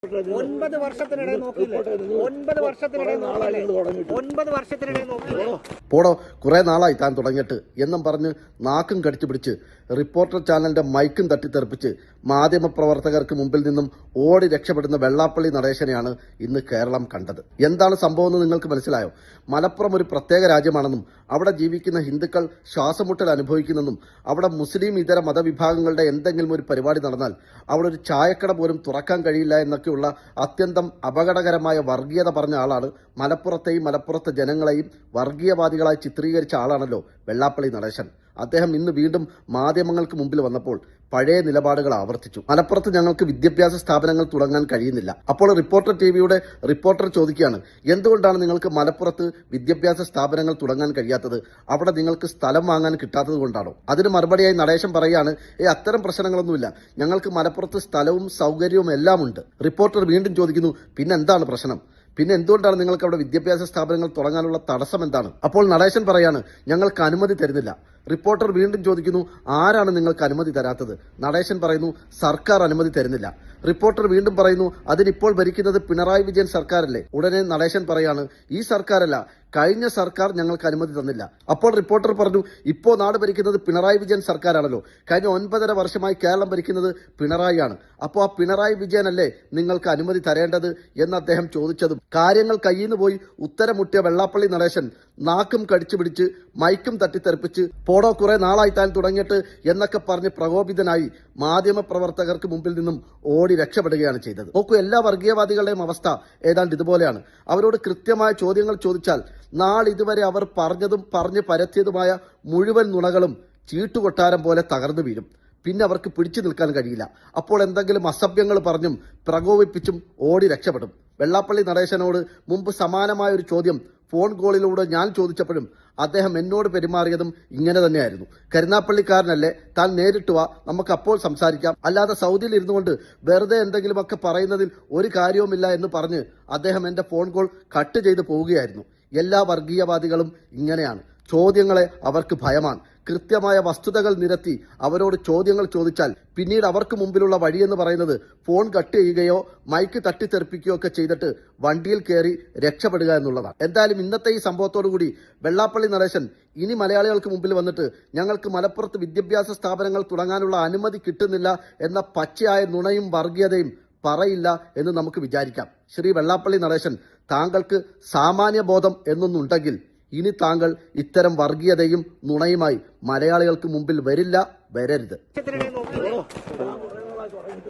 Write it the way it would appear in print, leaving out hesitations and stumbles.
9 വർഷത്തിനിടെ നോക്കിയില്ലേ? 9 വർഷത്തിനിടെ നോക്കിയില്ലേ? പോടോ, കുറെ നാളായി താൻ തുടങ്ങിയിട്ട് എന്നും പറഞ്ഞ് നാക്കും കടിച്ചു പിടിച്ച് റിപ്പോർട്ടർ ചാനലിന്റെ മൈക്കും തട്ടിത്തെറിപ്പിച്ച് മാധ്യമപ്രവർത്തകർക്ക് മുമ്പിൽ നിന്നും ഓടി രക്ഷപ്പെടുന്ന വെള്ളാപ്പള്ളി നടേശനെയാണ് ഇന്ന് കേരളം കണ്ടത്. എന്താണ് സംഭവം എന്ന് നിങ്ങൾക്ക് മനസ്സിലായോ? മലപ്പുറം ഒരു പ്രത്യേക രാജ്യമാണെന്നും അവിടെ ജീവിക്കുന്ന ഹിന്ദുക്കൾ ശ്വാസമുട്ടൽ അനുഭവിക്കുന്നെന്നും അവിടെ മുസ്ലിം ഇതര മതവിഭാഗങ്ങളുടെ എന്തെങ്കിലും ഒരു പരിപാടി നടന്നാൽ അവിടെ ഒരു ചായക്കട പോലും തുറക്കാൻ കഴിയില്ല എന്നൊക്കെയുള്ള അത്യന്തം അപകടകരമായ വർഗീയത പറഞ്ഞ ആളാണ്. മലപ്പുറത്തെയും മലപ്പുറത്തെ ജനങ്ങളെയും വർഗീയവാദികളായി ചിത്രീകരിച്ച ആളാണല്ലോ വെള്ളാപ്പള്ളി നടേശൻ. അദ്ദേഹം ഇന്ന് വീണ്ടും മാധ്യമങ്ങൾക്ക് മുമ്പിൽ വന്നപ്പോൾ പഴയ നിലപാടുകൾ ആവർത്തിച്ചു. മലപ്പുറത്ത് ഞങ്ങൾക്ക് വിദ്യാഭ്യാസ സ്ഥാപനങ്ങൾ തുടങ്ങാൻ കഴിയുന്നില്ല. അപ്പോൾ റിപ്പോർട്ടർ ടിവിയുടെ റിപ്പോർട്ടർ ചോദിക്കുകയാണ്, എന്തുകൊണ്ടാണ് നിങ്ങൾക്ക് മലപ്പുറത്ത് വിദ്യാഭ്യാസ സ്ഥാപനങ്ങൾ തുടങ്ങാൻ കഴിയാത്തത്? അവിടെ നിങ്ങൾക്ക് സ്ഥലം വാങ്ങാൻ കിട്ടാത്തത് കൊണ്ടാണോ? അതിന് മറുപടിയായി നടേശൻ പറയുകയാണ്, അത്തരം പ്രശ്നങ്ങളൊന്നുമില്ല, ഞങ്ങൾക്ക് മലപ്പുറത്ത് സ്ഥലവും സൗകര്യവും എല്ലാം ഉണ്ട്. റിപ്പോർട്ടർ വീണ്ടും ചോദിക്കുന്നു, പിന്നെ എന്താണ് പ്രശ്നം? പിന്നെ എന്തുകൊണ്ടാണ് നിങ്ങൾക്ക് അവിടെ വിദ്യാഭ്യാസ സ്ഥാപനങ്ങൾ തുടങ്ങാനുള്ള തടസ്സം എന്താണ്? അപ്പോൾ നടേശൻ പറയാണ്, ഞങ്ങൾക്ക് അനുമതി തരുന്നില്ല. റിപ്പോർട്ടർ വീണ്ടും ചോദിക്കുന്നു, ആരാണ് നിങ്ങൾക്ക് അനുമതി തരാത്തത്? നടേശൻ പറയുന്നു, സർക്കാർ അനുമതി തരുന്നില്ല. റിപ്പോർട്ടർ വീണ്ടും പറയുന്നു, അതിനിപ്പോൾ ഭരിക്കുന്നത് പിണറായി വിജയൻ സർക്കാരല്ലേ? ഉടനെ നടേശൻ പറയാണ്, ഈ സർക്കാരല്ല, കഴിഞ്ഞ സർക്കാർ ഞങ്ങൾക്ക് അനുമതി തന്നില്ല. അപ്പോൾ റിപ്പോർട്ടർ പറഞ്ഞു, ഇപ്പോൾ നാട് ഭരിക്കുന്നത് പിണറായി വിജയൻ സർക്കാരാണല്ലോ, കഴിഞ്ഞ 9.5 വർഷമായി കേരളം ഭരിക്കുന്നത് പിണറായിയാണ്. അപ്പോൾ ആ പിണറായി വിജയനല്ലേ നിങ്ങൾക്ക് അനുമതി തരേണ്ടത് എന്ന് അദ്ദേഹം ചോദിച്ചതും കാര്യങ്ങൾ കയ്യിൽ നിന്ന് പോയി ഉത്തരം മുട്ടിയ വെള്ളാപ്പള്ളി നടേശൻ നാക്കും കടിച്ചു പിടിച്ച് മൈക്കും തട്ടിത്തെറിപ്പിച്ച് പോടോ, കുറെ നാളായി താൻ തുടങ്ങിയിട്ട് എന്നൊക്കെ പറഞ്ഞ് പ്രകോപിതനായി മാധ്യമപ്രവർത്തകർക്ക് മുമ്പിൽ നിന്നും ഓടി രക്ഷപ്പെടുകയാണ് ചെയ്തത്. നോക്കൂ, എല്ലാ വർഗീയവാദികളുടെയും അവസ്ഥ ഏതാണ്ട് ഇതുപോലെയാണ്. അവരോട് കൃത്യമായ ചോദ്യങ്ങൾ ചോദിച്ചാൽ നാളിതുവരെ അവർ പറഞ്ഞതും പറഞ്ഞ് പരത്തിയതുമായ മുഴുവൻ നുണകളും ചീട്ടുകൊട്ടാരം പോലെ തകർന്നു വീഴും. പിന്നെ അവർക്ക് പിടിച്ചു നിൽക്കാൻ കഴിയില്ല. അപ്പോൾ എന്തെങ്കിലും അസഭ്യങ്ങൾ പറഞ്ഞും പ്രകോപിപ്പിച്ചും ഓടി രക്ഷപ്പെടും. വെള്ളാപ്പള്ളി നടേശനോട് മുമ്പ് സമാനമായ ഒരു ചോദ്യം ഫോൺ കോളിലൂടെ ഞാൻ ചോദിച്ചപ്പോഴും അദ്ദേഹം എന്നോട് പെരുമാറിയതും ഇങ്ങനെ തന്നെയായിരുന്നു. കരുനാപ്പള്ളിക്കാരനല്ലേ, താൻ നേരിട്ട് വാ, നമുക്ക് അപ്പോൾ സംസാരിക്കാം, അല്ലാതെ സൗദിയിൽ ഇരുന്നു കൊണ്ട് വെറുതെ എന്തെങ്കിലുമൊക്കെ പറയുന്നതിൽ ഒരു കാര്യവുമില്ല എന്ന് പറഞ്ഞ് അദ്ദേഹം എന്റെ ഫോൺ കോൾ കട്ട് ചെയ്ത് പോവുകയായിരുന്നു. എല്ലാ വർഗീയവാദികളും ഇങ്ങനെയാണ്. ചോദ്യങ്ങളെ അവർക്ക് ഭയമാണ്. കൃത്യമായ വസ്തുതകൾ നിരത്തി അവരോട് ചോദ്യങ്ങൾ ചോദിച്ചാൽ പിന്നീട് അവർക്ക് മുമ്പിലുള്ള വഴിയെന്ന് പറയുന്നത് ഫോൺ കട്ട് ചെയ്യുകയോ മൈക്ക് തട്ടിത്തെറിപ്പിക്കുകയോ ഒക്കെ ചെയ്തിട്ട് വണ്ടിയിൽ കയറി രക്ഷപ്പെടുക എന്നുള്ളതാണ്. എന്തായാലും ഇന്നത്തെ ഈ സംഭവത്തോടുകൂടി വെള്ളാപ്പള്ളി നടേശൻ ഇനി മലയാളികൾക്ക് മുമ്പിൽ വന്നിട്ട് ഞങ്ങൾക്ക് മലപ്പുറത്ത് വിദ്യാഭ്യാസ സ്ഥാപനങ്ങൾ തുടങ്ങാനുള്ള അനുമതി കിട്ടുന്നില്ല എന്ന പച്ചയായ നുണയും വർഗീയതയും പറയില്ല എന്ന് നമുക്ക് വിചാരിക്കാം. ശ്രീ വെള്ളാപ്പള്ളി നടേശൻ, താങ്കൾക്ക് സാമാന്യ ബോധം എന്നൊന്നുണ്ടെങ്കിൽ ഇനി താങ്കൾ ഇത്തരം വർഗീയതയും നുണയുമായി മലയാളികൾക്ക് മുമ്പിൽ വരില്ല, വരരുത്.